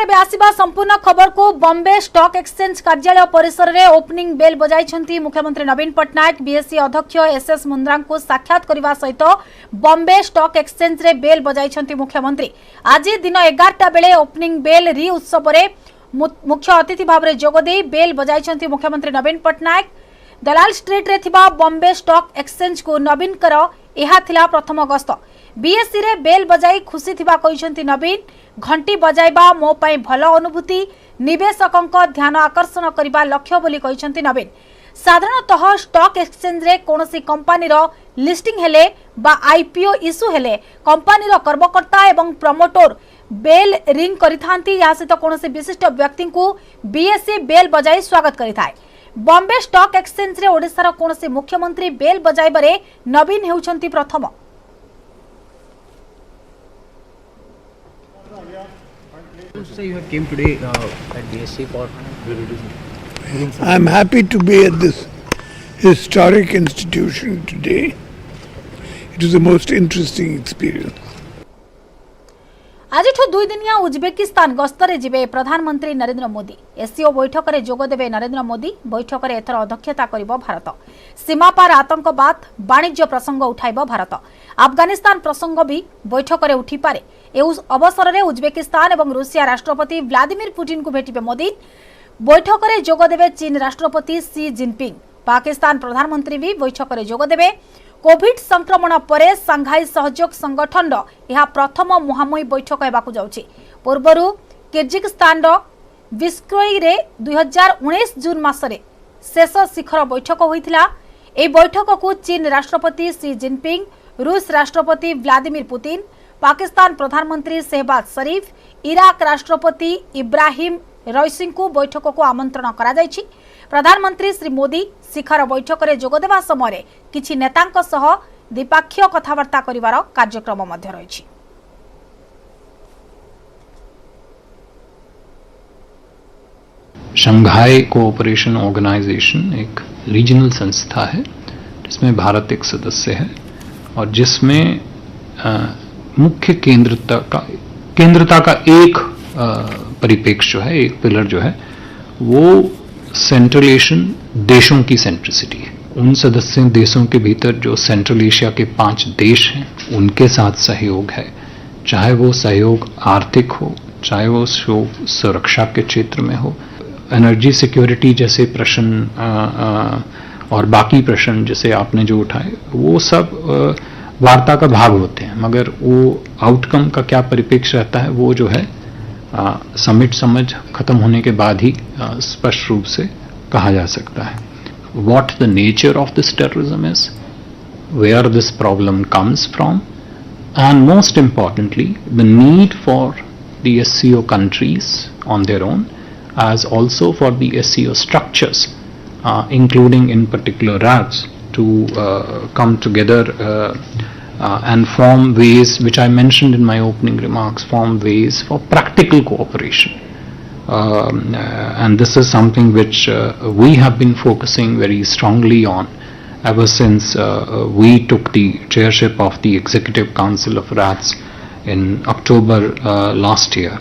एबे आसीबा संपूर्ण खबर को बॉम्बे स्टॉक एक्सचेंज कार्यालय परिसर में ओपनिंग बेल बजाई मुख्यमंत्री नवीन पट्टनायक बीएसई अध्यक्ष एसएस मुंद्रा को साक्षात करने सहित बॉम्बे स्टॉक एक्सचेंज रे बेल बजाई मुख्यमंत्री आज दिन 11टा बेले ओपनिंग बेल री उत्सव रे मुख्य अतिथि भाव में जोगदे बेल बजाई मुख्यमंत्री नवीन पट्टनायक दलाल स्ट्रीट रे थिबा बॉम्बे स्टॉक एक्सचेंज को नवीन कर यह थिला प्रथम गस्त बीएसई रे बेल बजाई खुशी थिबा कहिसेंती नवीन घंटी बजाइबा मो पई भल अनुभूति निवेशकों ध्यान आकर्षण करने लक्ष्य बोली कहिसेंती नवीन साधारणतः स्टॉक एक्सचेंज रे कोनोसी कंपनी रो लिस्टिंग हेले बा आईपीओ इश्यू हेले कंपनी रो कर्मकर्ता एवं प्रमोटर बेल रिंग करिथांती या सहित कोनोसी विशिष्ट व्यक्ति को बीएसई बेल बजाई स्वागत करिथाय बॉम्बे स्टॉक एक्सचेंज रे ओडिसा रो कोनोसी मुख्यमंत्री बेल बजाइबारे नवीन हेउछंती प्रथम। So you have came today at BSc for. I am happy to be at this historic institution today. It is the most interesting experience. आज 2 दिनिया उज्बेकिस्तान गस्तरे जिबे प्रधानमंत्री नरेंद्र मोदी एससीओ बैठक में जोग देवे नरेंद्र मोदी बैठक में एथर अध्यक्षता करिबो भारत सीमा पार आतंकवाद वाणिज्य प्रसंग उठाइबो भारत अफगानिस्तान प्रसंग भी बैठक में उठी पारे अवसर में उज्बेकिस्तान और रूसिया राष्ट्रपति व्लादिमीर पुतिन को भेटिबे मोदी बैठक में जोग देवे चीन राष्ट्रपति शी जिनपिंग पाकिस्तान प्रधानमंत्री भी बैठक में जोग देवे कोविड संक्रमण पर सांघाई सहयोग संगठन यह प्रथम मुहांमुही बैठक हेबाकु जाउछि पूर्वरु किर्गिस्तान बिश्केक रे 2019 जून मासरे शेष शिखर बैठक होइथिला ए बैठक को चीन राष्ट्रपति शी जिनपिंग रूस राष्ट्रपति व्लादिमीर पुतिन पाकिस्तान प्रधानमंत्री शहबाज शरीफ इराक राष्ट्रपति इब्राहिम रईसी को बैठक को आमंत्रण करा जायछि प्रधानमंत्री श्री मोदी शिखर बैठक में जोगदेवा समय किछि नेतांक सह द्विपाक्षीय कथबार्ता करिवार कार्यक्रम मध्य रहिछि। शंघाई कोऑपरेशन ऑर्गेनाइजेशन एक रीजनल संस्था है जिसमें भारत एक सदस्य है और जिसमें मुख्य केंद्रता का एक परिपेक्ष जो है एक पिलर जो है वो सेंट्रल एशियन देशों की सेंट्रिसिटी है। उन सदस्य देशों के भीतर जो सेंट्रल एशिया के 5 देश हैं उनके साथ सहयोग है, चाहे वो सहयोग आर्थिक हो, चाहे वो सुरक्षा के क्षेत्र में हो, एनर्जी सिक्योरिटी जैसे प्रश्न और बाकी प्रश्न जैसे आपने जो उठाए वो सब वार्ता का भाग होते हैं, मगर वो आउटकम का क्या परिप्रेक्ष्य रहता है वो जो है समिट समझ खत्म होने के बाद ही स्पष्ट रूप से कहा जा सकता है। What the nature of this terrorism is, where this problem comes from, and most importantly, the need for the SCO countries on their own, as also for the SCO structures, including in particular RADs, to come together and form ways, which I mentioned in my opening remarks, form ways for practical cooperation. And this is something which we have been focusing very strongly on ever since we took the chairship of the Executive Council of RADs in October last year.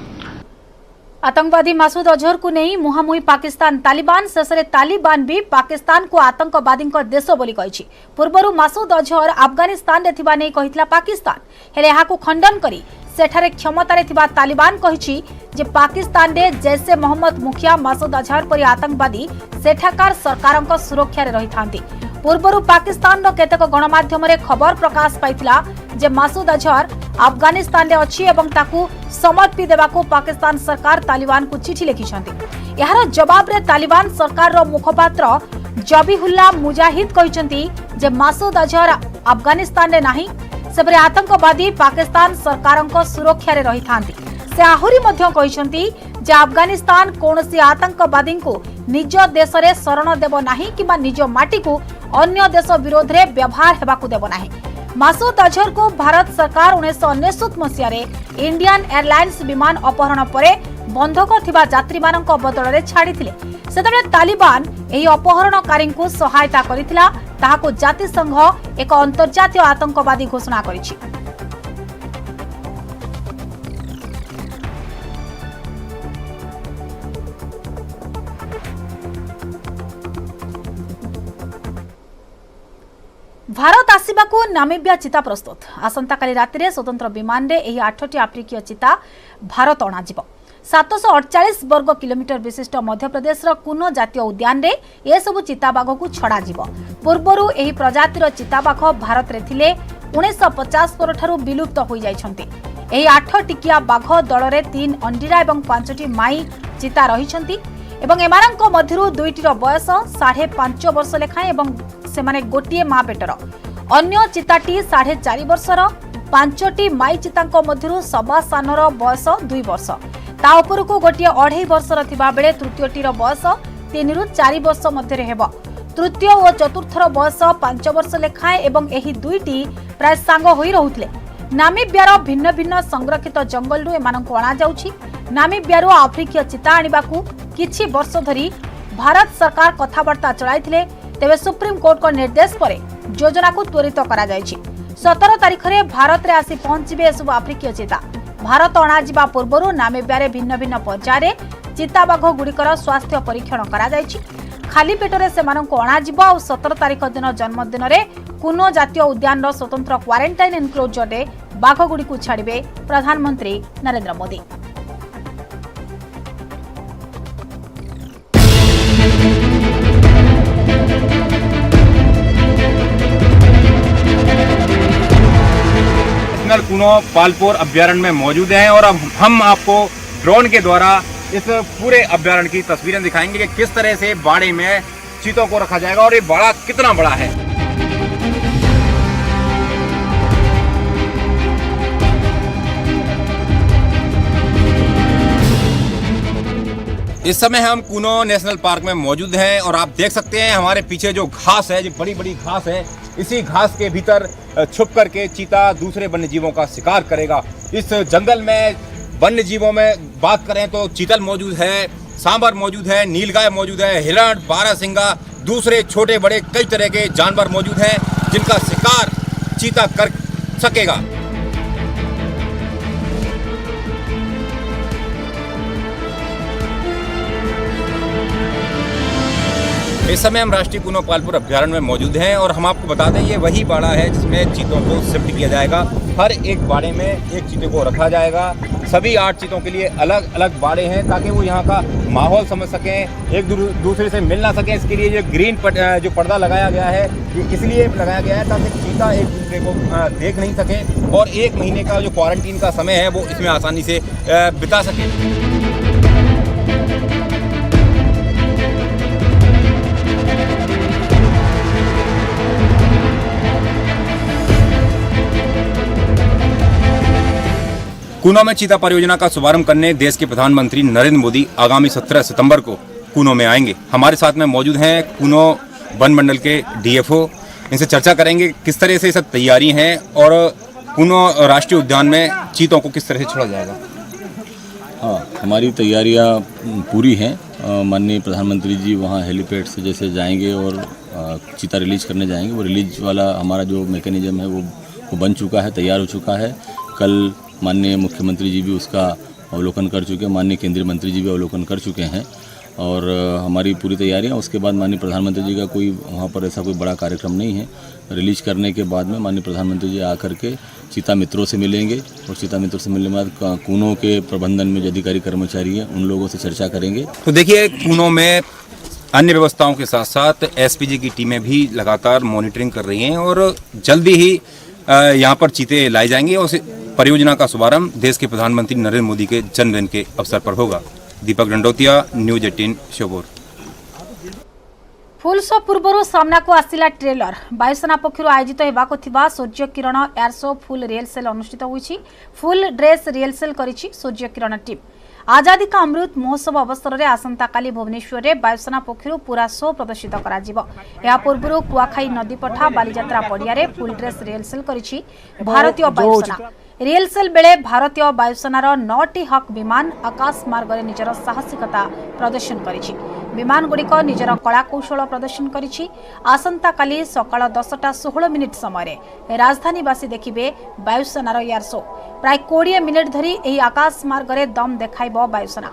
आतंकवादी मासूद अजहर को नहीं मुहांमुही पाकिस्तान तालिबान शेषे तालिबान भी पाकिस्तान को आतंकवादी देश बोली कही पूर्वर मासूद अजहर अफगानिस्तान रे थिबा नहीं कहितला पाकिस्तान हेले याकू खंडन करी सेठारे क्षमतारे थिबा तालिबान कहिछि जे पाकिस्तान रे जैसे मोहम्मद मुखिया मासूद अजहर परि आतंकवादी सेठाकार सरकारक सुरक्षा रे रहिथांती पूर्वर पाकिस्तान रो केतेक गणमाध्यम रे खबर प्रकाश पाइथिला जे मासूद अजहर अफगानिस्तान रे अछि एवं ताकू समर्पी देबाकू पाकिस्तान सरकार तालिबान को चिठी लिखिछंती यार जवाब रे तालिबान सरकार रो मुखपात्र जबीहुल्लाह मुजाहिद कहिसंती जे मासूद अजहर अफगानिस्तान रे नाही सेबरे आतंकवादी पाकिस्तान सरकारक सुरक्षा रे रहिथांती से आहुरी मध्य कहिसंती जे अफगानिस्तान कोनसी आतंकवादी को निज देश रे शरण देबो नाही किबा निज माटी को अन्य देश विरोध रे व्यवहार हेबाकू देबो नाही। मासूद अजहर को भारत सरकार 1999 मसीह इंडियन एयरलाइंस विमान अपहरण पर बंधक थिबा यात्री मानक बदल रे छाड़ीथिले सेतबे तालिबान एही अपहरणकारी को सहायता करिथिला ताहाको जातिसंघ एक अंतर्जातीय आतंकवादी घोषणा करिछि। भारत आसिबाकू नामिबिया चिता प्रस्तुत आसंता काली रातिरे स्वतंत्र विमान रे एही 8टी आफ्रिकीय चिता भारत अणाजिब 748 वर्ग किलोमीटर विशिष्ट मध्य प्रदेश कुनो जातीय उद्यान रे ए सबु चिताबाघ को छड़ा जिवो। पूर्वरु एही प्रजातिर चिताबाघ भारत रे थिले 1950 परठारु विलुप्त होई जाइछन्ति। एही 8 टिकिया बाघ दल रे 3 अंडीरा एवं 5टी माई चिता रहिछन्ति एवं एमानंक मध्यरु दुईटीर बयस 5.5 वर्ष लेखाएं एवं सेमाने गोटिए मा पेटर अन्य चिताटी 4.5 वर्षर 5टी माई चितांक मध्यरु सबा सानर बयस 2 वर्ष ता उपरकू गोटिए 2.5 वर्षर थिबा बेले तृतीयटीर बयस 3 रु 4 वर्ष मध्यरे हेबो। तृतीय और चतुर्थर बयस 5 वर्ष लेखाएं एवं एही दुईटी प्राय सांग होई रहुथिले। नामिबियार भिन्न भिन्न संरक्षित जंगल रु एमानंक अणा जाउछि। नामिबियार आफ्रिकीय चिता आनिबाकू किछि वर्ष धरी भारत सरकार कथाबार्ता चलाइथिले तेबे सुप्रीम कोर्ट को निर्देश पर योजना को त्वरित करा जायछि। 17 तारिख रे भारत रे आसी पहुंचबे सब आफ्रिकीय चिता। भारत अणाजिबा पूर्वरु नामिबिया भिन्न भिन्न पर्याय चिताबाघ गुड़िकर स्वास्थ्य परीक्षण करा जायछि। खाली पेटरे सेमानंको अणाजिबो और 17 तारिख दिन जन्मदिन रे कुनो जातीय उद्यान रो स्वतंत्र क्वारंटाइन एनक्लोजर रे बाघ गुड़ी को छाड़िबे प्रधानमंत्री नरेंद्र मोदी। कुनो पालपोर अभ्यारण्य में मौजूद हैं और अब हम आपको ड्रोन के द्वारा इस पूरे अभ्यारण्य की तस्वीरें दिखाएंगे कि किस तरह से बाड़े में चीतों को रखा जाएगा और ये बाड़ा कितना बड़ा है। इस समय हम कुनो नेशनल पार्क में मौजूद हैं और आप देख सकते हैं हमारे पीछे जो घास है, जो बड़ी बड़ी घास है, इसी घास के भीतर छुप करके चीता दूसरे वन्य जीवों का शिकार करेगा। इस जंगल में वन्य जीवों में बात करें तो चीतल मौजूद है, सांबर मौजूद है, नीलगाय मौजूद है, हिरण, बारहसिंगा, दूसरे छोटे बड़े कई तरह के जानवर मौजूद हैं जिनका शिकार चीता कर सकेगा। इस समय हम राष्ट्रीय कुनो पालपुर अभ्यारण्य में मौजूद हैं और हम आपको बता दें ये वही बाड़ा है जिसमें चीतों को शिफ्ट किया जाएगा। हर एक बाड़े में एक चीते को रखा जाएगा। सभी 8 चीतों के लिए अलग अलग बाड़े हैं ताकि वो यहाँ का माहौल समझ सकें, एक दूसरे से मिल ना सकें। इसके लिए जो ग्रीन जो पर्दा लगाया गया है ये इसलिए लगाया गया है ताकि चीता एक दूसरे को देख नहीं सके और 1 महीने का जो क्वारंटीन का समय है वो इसमें आसानी से बिता सके। कुनो में चीता परियोजना का शुभारंभ करने देश के प्रधानमंत्री नरेंद्र मोदी आगामी 17 सितंबर को कुनो में आएंगे। हमारे साथ में मौजूद हैं कुनो वन मंडल के डीएफओ। इनसे चर्चा करेंगे किस तरह से सब तैयारी हैं और कुनो राष्ट्रीय उद्यान में चीतों को किस तरह से छोड़ा जाएगा। हाँ, हमारी तैयारियाँ पूरी हैं। माननीय प्रधानमंत्री जी वहाँ हेलीपैड से जैसे जाएंगे और चीता रिलीज करने जाएंगे, वो रिलीज वाला हमारा जो मैकेनिज्म है वो बन चुका है, तैयार हो चुका है। कल माननीय मुख्यमंत्री जी भी उसका अवलोकन कर चुके हैं, माननीय केंद्रीय मंत्री जी भी अवलोकन कर चुके हैं और हमारी पूरी तैयारियां। उसके बाद माननीय प्रधानमंत्री जी का कोई वहाँ पर ऐसा कोई बड़ा कार्यक्रम नहीं है। रिलीज करने के बाद में माननीय प्रधानमंत्री जी आकर के चीता मित्रों से मिलेंगे और चीता मित्रों से मिलने के बाद कुनो के प्रबंधन में जो अधिकारी कर्मचारी हैं उन लोगों से चर्चा करेंगे। तो देखिए कुनो में अन्य व्यवस्थाओं के साथ साथ एसपीजी की टीमें भी लगातार मॉनिटरिंग कर रही हैं और जल्दी ही यहाँ पर चीते लाए जाएंगे और परियोजना का शुभारंभ देश के प्रधानमंत्री नरेंद्र मोदी के जन्मदिन के अवसर पर होगा। Deepak Dandotiya, news 18 Sheopur. Full show पूर्व सामना को आसिला ट्रेलर। वायुसेना पक्षर आयोजित होगाकू थिबा Surya Kiran air show full rehearsal अनुष्ठित होईछि। फुल ड्रेस रिहर्सल करिछि सूर्य किरण टीम। आजादी का अमृत महोत्सव अवसर में आसंता काली भुवनेश्वर में वायुसेना पक्षर पूरा शो प्रदर्शित करा पूर्व कुआखाई नदीपठा बालीजात्रा पड़िया रे फुल ड्रेस रिहर्सल करिछि भारतीय वायुसेना। रिहर्सल बेले भारतीय वायुसेनार 9टी हक विमान आकाश मार्ग में निजर साहसिकता प्रदर्शन करिछि। विमान गुड़िक निजर कलाकौशल प्रदर्शन करिछि। आसंता काली सकाळ 10:16 समय राजधानीवासी देखिबे वायुसेनार एयर शो। प्राय 20 मिनिट धरी एही आकाश मार्ग में दम देखाइबो वायुसेना।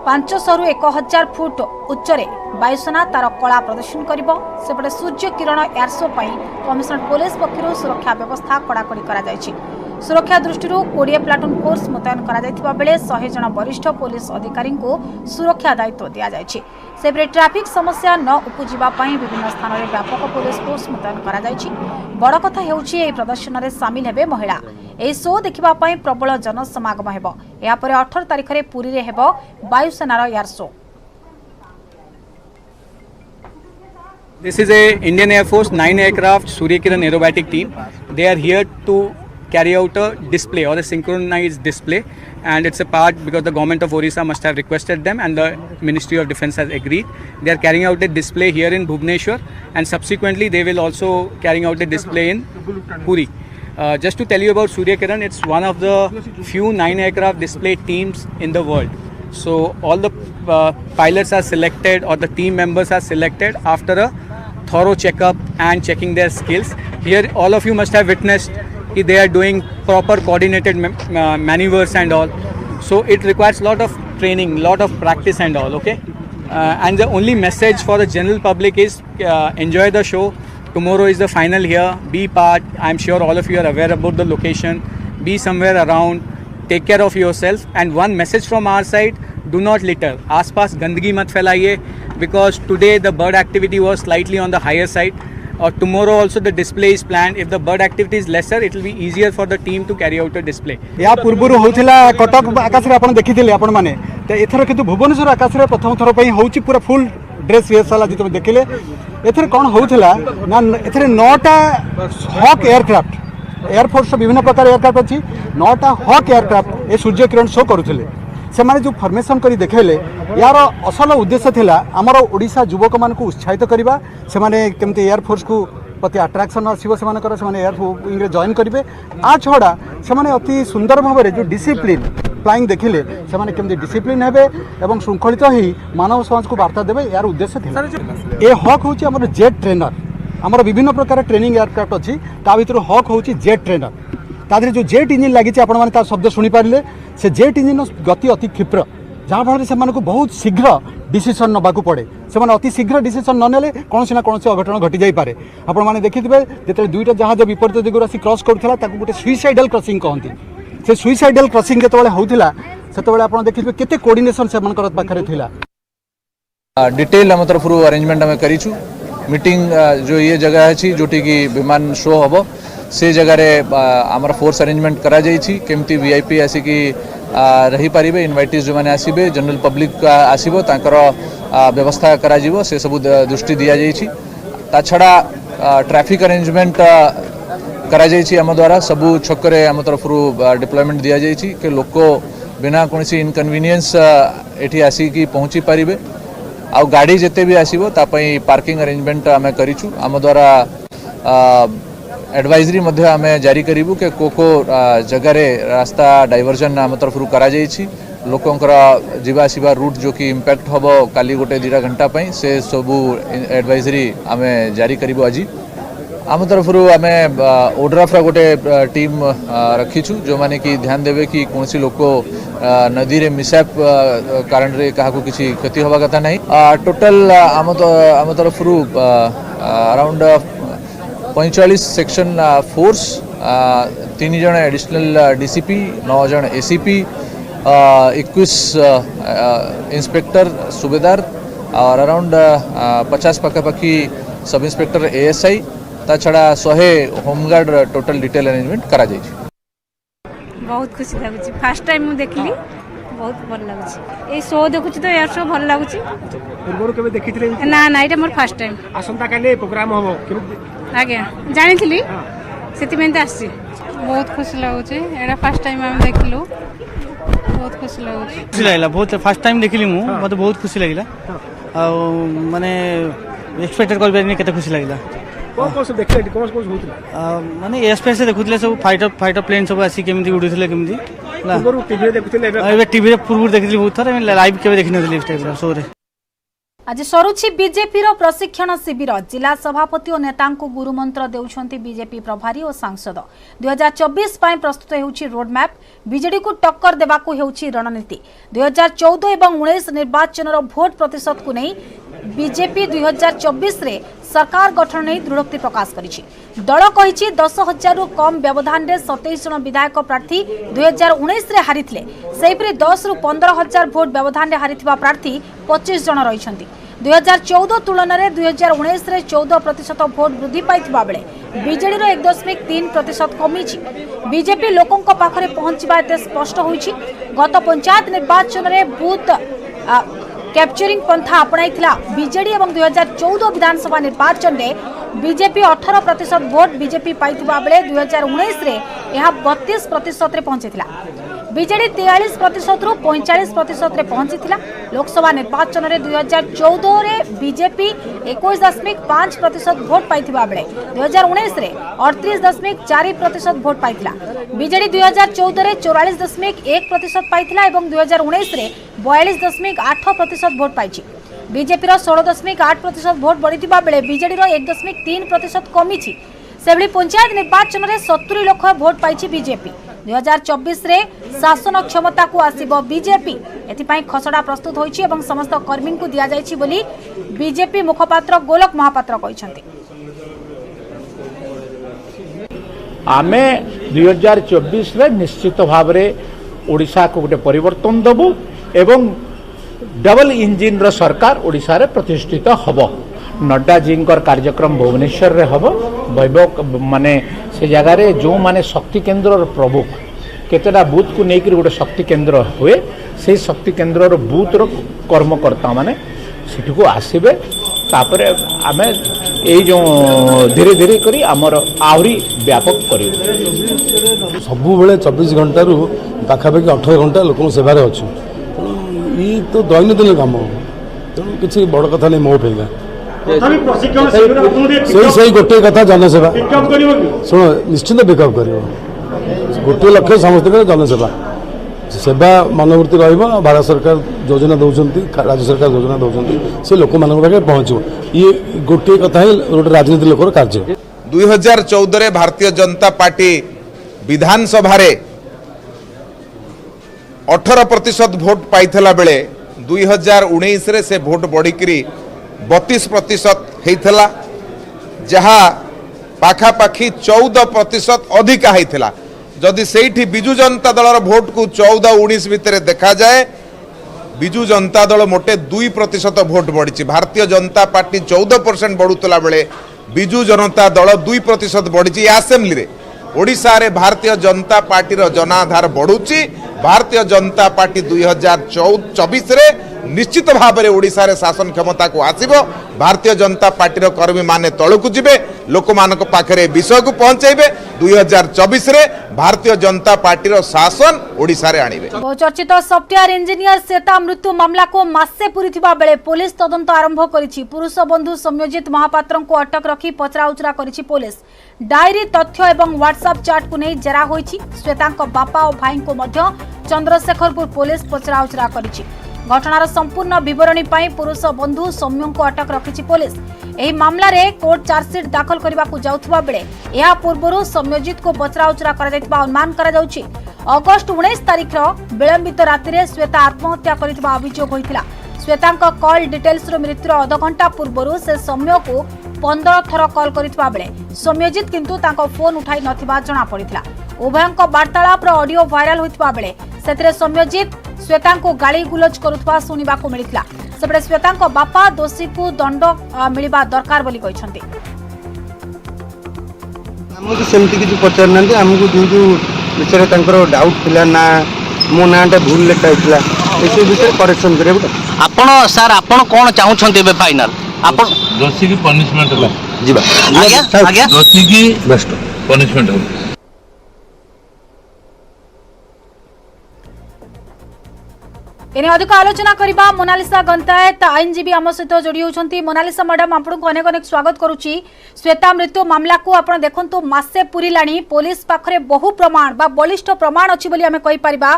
500 ରୁ 1000 फुट उच्चरे वायुसेना तार कला प्रदर्शन करिबो। सेपटे सूर्य किरण एयर शो पई कमिशनर पुलिस पक्षरु सुरक्षा व्यवस्था कड़ाकड़ी करा जायछि। सुरक्षा दृष्टि 20 प्लाटून फोर्स मुतयन करा जायथिबा बेले 100 जन वरिष्ठ पुलिस अधिकारी को सुरक्षा दायित्व दिया जायछि। सेपटे ट्रैफिक समस्या न उपजिबा पई विभिन्न स्थान रे व्यापक पुलिस फोर्स मुतयन करा जायछि। बड़ कथा हेउछि ए प्रदर्शन रे शामिल हेबे महिला। ए शो देखिबा पई प्रबल जनसमागम हेबो। या परे 18 तारिख रे पुरी रे हेबो वायुसेनार air show. This is a Indian Air Force 9 aircraft Surya Kiran aerobatic team. They are here to carry out a display or a synchronized display, and it's a part because the government of Orissa must have requested them and the Ministry of Defence has agreed. They are carrying out a display here in Bhubaneswar, and subsequently they will also carrying out a display in Puri. Just to tell you about Surya Kiran, it's one of the few 9 aircraft display teams in the world. So all the pilots are selected or the team members are selected after a thorough checkup and checking their skills. Here all of you must have witnessed they are doing proper coordinated maneuvers and all. So it requires lot of training, lot of practice and all, okay? And the only message for the general public is enjoy the show. Tomorrow is the final here. Be part. I'm sure all of you are aware about the location. Be somewhere around. Take care of yourself. And one message from our side, do not litter. आसपास गंदगी मत फैलाइए, because today the bird activity was slightly on the higher side. Or tomorrow also the display is planned. If the bird activity is lesser, it will be easier for the team to carry out a display. या पूर्व होता कटक आकाश में आप देखी आपण मैंने एथर किंतु भुवनेश्वर आकाश में प्रथम थर पर होची पूरा फुल ड्रेस रिहर्सल आज तुम देखिले। एथर कौन होता ना एथर 9टा हॉक एयरक्राफ्ट एयरफोर्स विभिन्न प्रकार एयरक्राफ्ट अच्छी 9टा हॉक एयरक्राफ्ट ए सूर्य किरण शो करुले। से माने जो फॉर्मेशन करी देखले यार असल उद्देश्य थिला हमर ओडिशा युवक मान को उत्साहित करबा, से माने केमते एयरफोर्स को प्रति अट्रैक्शन आसीबो, से माने एयरफोर्स रे जॉइन करिवे। आ छड़ा से माने अति सुंदर भाव जो डिसिप्लिन फ्लाइंग देखिले से माने केमते डिसिप्लिन हेबे एवं श्रृंखलित ही मानव समाज को वार्ता देबे यार उद्देश्य थिला। ए हॉक होची हमर जेट ट्रेनर, हमर विभिन्न प्रकार ट्रेनिंग एयरक्राफ्ट अछि, ता भितर हॉक होची जेट ट्रेनर। तादरे जो जेट इंजिन लगी आपण माने ता शब्द सुनी पारिले, से जेट इंजिन गति अति क्षिप्र, जहाँ फल से बहुत शीघ्र डिसीजन नवा पड़े। से अति शीघ्र डिसीजन न नेले कौन ना कौन अघटन घटी जापे। आपण मैंने देखिए जो दुईटा जहाज विपरीत दिगर आसी क्रॉस करूला गोटे सुइसाइडल क्रॉसिंग कहती। से सुइसाइडल क्रॉसिंग जो होता से आप देखिए केते कोऑर्डिनेशन से पाखे थिला। डिटेल आम तरफ अरेंजमेंट आम करूँ। मीटिंग जो ये जगह अच्छी जोटी की विमान शो हम से जगह आमर फोर्स अरेंजमेंट करा जाइछि। केमती वीआईपी आसिकी रही पारिबे, इनवाइटीज जो माने आसीबे, जनरल पब्लिक आसीबो तांकर व्यवस्था करा जीवो, से सब दृष्टि दिया जाइछि। ता छड़ा ट्रैफिक अरेंजमेंट करा जाइछि आम द्वारा। सबु छकरे आम तरफ डिप्लॉयमेंट दिया जाइछि के लोक बिना कोनसी इनकन्वीनियंस एठी आसिकी पहुंची पारिबे। आ गाड़ी जेते भी आसीबो ता पई पार्किंग अरेंजमेंट आमे करिछु। आम द्वारा एडवाइजरी मध्य आम जारी करूँ कि को जगार रास्ता डाइवर्जन आम तरफ करा जाइछि। लोकंकर जीवा आसिबा रूट जो कि इम्पैक्ट हम काली गोटे 2 घंटा पई से सबू एडवाइजरी आम जारी करूँ। आज आम तरफ आम ओड्राफ गोटे टीम रखीछु जो माने कि ध्यान देवे कि कौन सी लोक नदी रे मिसअप कारण रे काहा को किसी क्षति होवा कथा नहीं। टोटल आम तरफ अराउंड 45 सेक्शन फोर्स, 3 जन एडिशनल डीसीपी, 9 जन एसीपी, 21 इंस्पेक्टर सूबेदार और अराउंड 50 पाखापाखि सब इंस्पेक्टर एएसआई, ता छड़ा 100 होमगार्ड टोटल डिटेल अरेंजमेंट करा जाइछि। बहुत खुशी लागुछि। फर्स्ट टाइम मु देखली, बहुत भल लागुछि। ए शो देखुछि तो एयर शो भल लागुछि। पूर्व केबे देखिथिले? ना ना, एटा मोर फर्स्ट टाइम। आसंता काले प्रोग्राम हबो आज्ञा जानी से आसी। बहुत खुशी लगुच। एटा फर्स्ट टाइम आम देखलु, बहुत खुशी लगुच। खुशी लगला बहुत। फर्स्ट टाइम देखली मु, मते बहुत खुशी लगला। आ माने एक्सपेक्टेड कर बेनी केते खुशी लगला। कोन से देखले कोन होतला माने एयरस्पेस से देखुतले सब फाइटर प्लेन सब आसी केमिति उडुथले केमिति ला पूर्व टीवी रे देखुतले। एबे टीवी रे पूर्व देखिली बहुत थर, लाइव केबे देखि नथली इस टाइप रा शो रे। आज सरुछि बीजेपी रो प्रशिक्षण शिविर जिला सभापति और नेता को गुरुमंत्र देउछंती बीजेपी प्रभारी और सांसद 2024 पाई प्रस्तुत हेउछि रोडमैप बीजेडी को टक्कर देबाकू हेउछि रणनीति 2014 एवं 19 निर्वाचन रो भोट प्रतिशत को नहीं बीजेपी 2024 रे सरकार गठन नहीं दृढ़ोक्ति प्रकाश करिछि। दल कहिछि 10,000 रु कम व्यवधान रे 27 जन विधायक प्रार्थी 2019 रे हारिथिले सेहिपरि 10 रु 15,000 भोट व्यवधान रे हारिथिबा प्रार्थी 25 जन रहिछंती। 2014 तुलन में 2019 रे 14% भोट वृद्धि पाइथिबा बेले बीजेडी रो 1.3% कमी। बीजेपी लोकों पाखरे पहुंचबा एते स्पष्ट होईछि। गत पंचायत निर्वाचन रे बूथ कैप्चरिंग पंथा अपनाइथिला बीजेडी एवं 2014 विधानसभा निर्वाचन रे बीजेपी 18% भोट बीजेपी पाइथिबा बेले 2019 रे यह 32% रे पहुंचीथिला। बीजेडी 43% रु 45% रे पहुंचीथिला। लोकसभा निर्वाचन रे 2014 रे बीजेपी 21.5% भोट पाइथिबा बेले 2019 रे 38.4% भोट पाइथिला। बीजेडी 2014 रे 44.1% पाइथिला एवं 2019 रे 42.8% भोट पाइछि। बीजेपी रो 16.8% भोट बढ़िथिबा बेले बीजेडी रो 1.3% कमिछि। सेभली पंचायत निर्वाचन रे 70 लाख भोट पाइछि बीजेपी। 2024 रे शासन क्षमता को आसीबो बीजेपी एथिपाई खसड़ा प्रस्तुत होईछि एवं समस्त कर्मी को दिया जायछि बोली बीजेपी मुखपात्र गोलक महापात्र कहिसंती। आमे 2024 रे निश्चित भाव रे ओडिशा को गोटे परिवर्तन दबु एवं डबल इंजिन रो सरकार ओडिशा रे प्रतिष्ठित हबो। नड्डा जींकर कार्यक्रम भुवनेश्वर रे हबो। वैभव माने से जगह रे जो माने शक्ति केंद्र प्रमुख केतेटा बूथ को लेकर गोटे शक्ति केंद्र हुए से शक्ति केंद्र रो बूथ रो कर्मकर्ता माने सिटी को आसीबे तापर आमे ए जो धीरे धीरे करी हमर आवरी व्यापक करियो। सबु बेले 24 घंटा रु पाखापाखि 18 घंटा लोक सेवा रे अछि। ई तो दैनंदिन काम तेणु किसी बड़ कथा नहीं मो फेगा सही गोटे कथा जनसेवा शुण निश्चित पिकअप कर गोटे लक्ष्य समस्त जनसेवा सेवा मनोवृत्ति भारत सरकार योजना दौरान राज्य सरकार योजना दौरान से लोक मान पाखे पहुँचो ये गोटे कथा ही गोटे राजनीति लोकर कार्य। 2014 भारतीय जनता पार्टी विधानसभा 18% भोट पाइथिला बेले 2019 रे से भोट बढ़िकी 32% होइथिला जहाँ पाखापाखि 14% अधिका होइथिला। जदि सेठी बिजु जनता दल भोट को 14-19 भितर देखा जाए बिजु जनता दल मोटे 2% भोट बढ़ी। भारतीय जनता पार्टी 14% बढ़ुतला बेले बिजु जनता दल 2% बढ़ी। आसेम्बली रे ओडिशा रे भारतीय जनता पार्टी रो जनाधार बढ़ुची। भारतीय जनता पार्टी 2024 रे निश्चित भाव में ओडिशा रे शासन क्षमता को आसीबो। भारतीय जनता पार्टी रो कर्मी माने तळकु जिबे लोक मानक पाखरे विषय को पहुंचेबे। 2024 रे भारतीय जनता पार्टी रो शासन ओडिशा रे आनिबे। बहुचर्चित सॉफ्टवेयर इंजीनियर श्वेता मृत्यु मामला को मासे पूरीथिबा बेले पुलिस तदंत आरंभ करिछि। पुरुष बंधु सम्योजित महापात्रन को अटक रखी पचराउचरा करिछि पुलिस। डायरी तथ्य एवं व्हाट्सएप चैट को नहीं जेरा होइछि। श्वेतांक बापा और भाई को मध्य चंद्रशेखरपुर पुलिस पचराउचरा करिछि। घटनार संपूर्ण विवरणी पाई पुरुष बंधु सौम्य को अटक रखिछि पुलिस। एही मामला रे कोर्ट चार्जशीट दाखल करबा को जाउथबा बेले या पूर्वरु सम्योजित को पचराउचरा करा जायतिबा अनुमान करा जाउछि। अगस्त 19 तारिख रो विलंबित राति रे श्वेता आत्महत्या करितबा अभियोग होइतिला। श्वेतांक कॉल डिटेल्स रो मृत्यु अध घंटा पूर्वरु से सौम्य को 15 थर कॉल करितबा बेले सम्योजित किंतु तांको फोन उठाई नथिबा जणा पड़ितला। उभयंक वार्तालाप रो ऑडियो वायरल होइतबा बेले सेतरे सम्योजित श्वेता को गाली गुलज करुवा शुणा मिलता। सेपटे श्वेता बापा दोषी को दंड मिलवा दरकार बोली कहते। आमको सेमती किसी पचार ना आमको जो जो विषय डाउट थिला ना मो नाटा भूल लिखा होता ये विषय करेक्शन करें। आपण सर आपण कौन चाहते फाइनल आपण दोषी की पनिशमेंट होला जीवा आज्ञा आज्ञा दोषी की बेस्ट पनिशमेंट होला। एने अधिक आलोचना करबा मोनालिसा गंतायत आईनजीवी आम सहित जोड़ी होती। मोनालिसा मैडम आपको अनेक अनेक स्वागत करुच्ची। श्वेता मृत्यु मामला को आप देखु मासे पुरिलाणी पुलिस पाखरे बहु प्रमाण बा बलिष्ठ प्रमाण अच्छी बोली आमे कहि परिबा।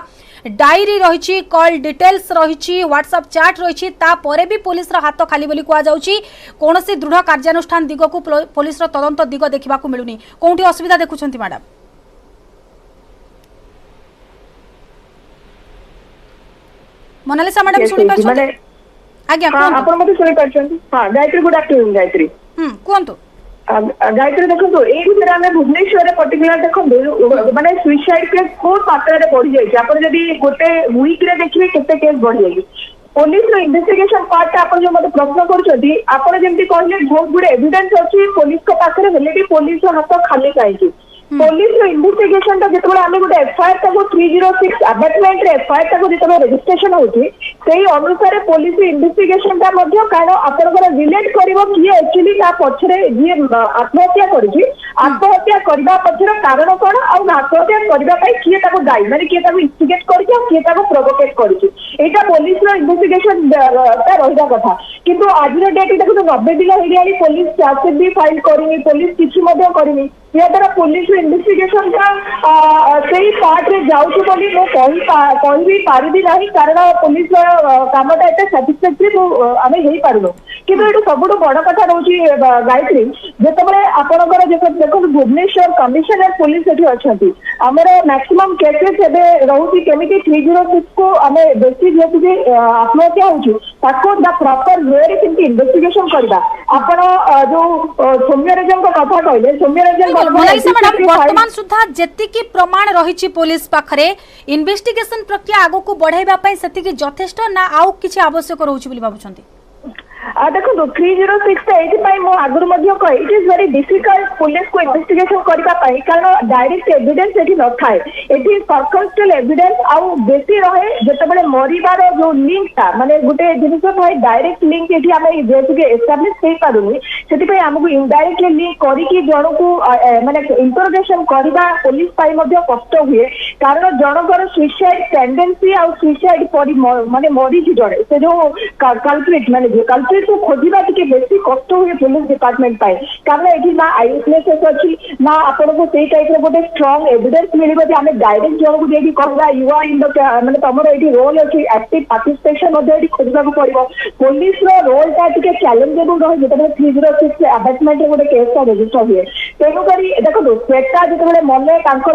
डायरी रही, कॉल डिटेल्स रही, व्हाट्सएप चैट रही, तापर भी पुलिस हाथ खाली बोली कह जाउची। कोनोसी दृढ़ कार्यानुष्ठान दिग को पुलिस तदंत दिग देखा मिलूनी। कोठी असुविधा देखुछंती मैडम? मोनालिसा मैडम सुनि पाछन? आज्ञा कोन आपण मते सुनि पाछन? हां गायत्री, गुड आफ्टरनून गायत्री। कोनतो गायत्री देखो ए भीतर आमे भुवनेश्वर रे पर्टिकुलर देखो माने सुसाइड केस को मात्रा रे बढ़ी जाय छै। आपण जदी गोटे वीक रे देखिबे केते केस बढ़ी जाय। पुलिस रो इन्वेस्टिगेशन पार्ट आपण जो मते प्रश्न करछथि, आपण जेमति कहले बहुत गुड एविडेंस अछि पुलिस को पाखरे, हेले भी पुलिस हाथ खाली काहे कि पुलिस रो इन्वेस्टिगेशन ता जेतबे आमे गोटे एफआईआर ताको 306 अबैटमेंट रे एफआईआर ताको जेतबे रजिस्ट्रेशन होछि सेही अनुसार पुलिस इन्वेस्टिगेशन ता मध्ये कारण आपनकर रिलेट करिवो कि एक्चुअली ता पछरे जे आत्महत्या करिछि, आत्महत्या करबा पछरे कारण कोन आ आत्महत्या करबा पई कि ताको दायी माने कि ताको इंस्टिगेट करिछि आ कि ताको प्रोवोकेट करिछि। एटा पुलिस रो इन्वेस्टिगेशन ता रहिदा कथा। किंतु आज रे डेट ताको 90 दिन हो गेली पुलिस चार्जशीट भी फाइल करिनी, पुलिस किछि मध्ये करिनी। या द्वारा पुलिस इन्वेस्टिगेशन का सही पार्ट रे जाउछि बोली मो कहि भी पारिबी नाही, कारण पुलिस कामटा एते सैटिस्फैक्टरी आमे हेई पारुनो। किंतु एटा सबुठ बड़ कथा रहउछि गायत्री, जेतबे आपनकर देखो भुवनेश्वर कमिशनर पुलिस एठी अछंती, हमर मैक्सिमम केसेस एबे रहउछि केमिति 306 को आमे बेसी जेतु जे आत्महत्या होछि ताको द प्रॉपर वे रे केमिति इन्वेस्टिगेशन करबा। आपण जो सौम्यरंजन को कथा कहले, सौम्यरंजन वर्तमान सुधा जेतिकी प्रमाण रही पुलिस पाखरे इन्वेस्टिगेशन प्रक्रिया आगो को बढ़ाइबा पई सेतिकी यथेष्ट ना आउ किछि आवश्यक रहउछि बोली भाबुछंती? देखो 306 आगुरी कहे it is very difficult police को इन्वेस्टिगेशन करने, कारण डायरेक्ट एविडेंस ये न थाए, ये सर्कमस्टेंशियल एविडेंस आउ बेसी रहे जितेबाला मरिबार जो लिंक था माने गोटे जिन थाए डायरेक्ट लिंक ये जेहेतु एस्टाब्लिश हो पारुनी से आमको इनडायरेक्टली लिंक करके जन को माने इंटरोगेशन करवा पुलिस कष्ट हुए, कारण जनकर सुइसाइड टेंडेंसी आउ सुइसाइड माने मरी जड़े से जो कल्प्रिट माने कल्प्रिट को खोजा टी बेसी कष्ट हुए पुलिस डिपार्टमेंट पाए, कारण ये ना आईविटनेसेस अच्छी ना आपको से टाइप गोटे स्ट्रंग एविडेंस मिले कि आम डायरेक्ट जन को देखिए कहवा यू आर इन द माने तुम ये रोल अच्छी एक्टिव पार्टिसिपेशन खोजा पड़ो। पुलिस रोल टा टी चैलेंजेबल रहे जो 306 अबैटमेंट गोटे केस रजिस्टर हुए। तेणुक देखो सेटा जो मन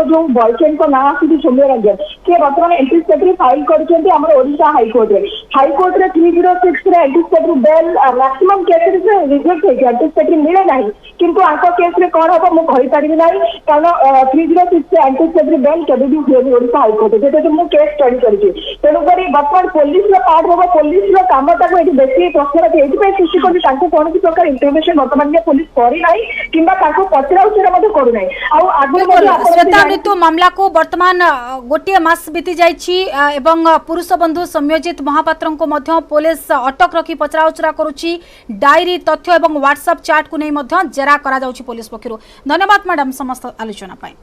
जो बॉयफ्रेंड को ना आसी सौम्यरंजन किए बर्तमान एंटीसिपेटरी फाइल करशा हाइकोर्ट में 306 anticipatory bail maximum cases reject होती एंटीसिपेटरी मिले ना, किंतु आंको केस में कौन हम मुझे पारि ना, कारण 306 एंटीसिपेटरी बेल केबे भी हुए ओडिशा हाइकोर्ट जो मुझे केस स्टडी करी। तेणुक बर्तमान पुलिस पार्ट हम पुलिस कामटा को बेसी प्रश्न ये सृष्टि कर कौन प्रकार इंटरवेंशन बर्तमान पुलिस करना कि पचरा उचरा करूना। श्वेता मृत्यु मामला को बर्तमान गोटे मास बीती जाइछि एवं पुरुष बंधु सम्योजित महापात्र को मध्य पुलिस अटक रखी पचरा उचरा करुछि। डायरी तथ्य एवं व्हाट्सएप चैट को नहीं जेरा करा जाउछि पुलिस पक्षरु। धन्यवाद मैडम समस्त आलोचना पाई।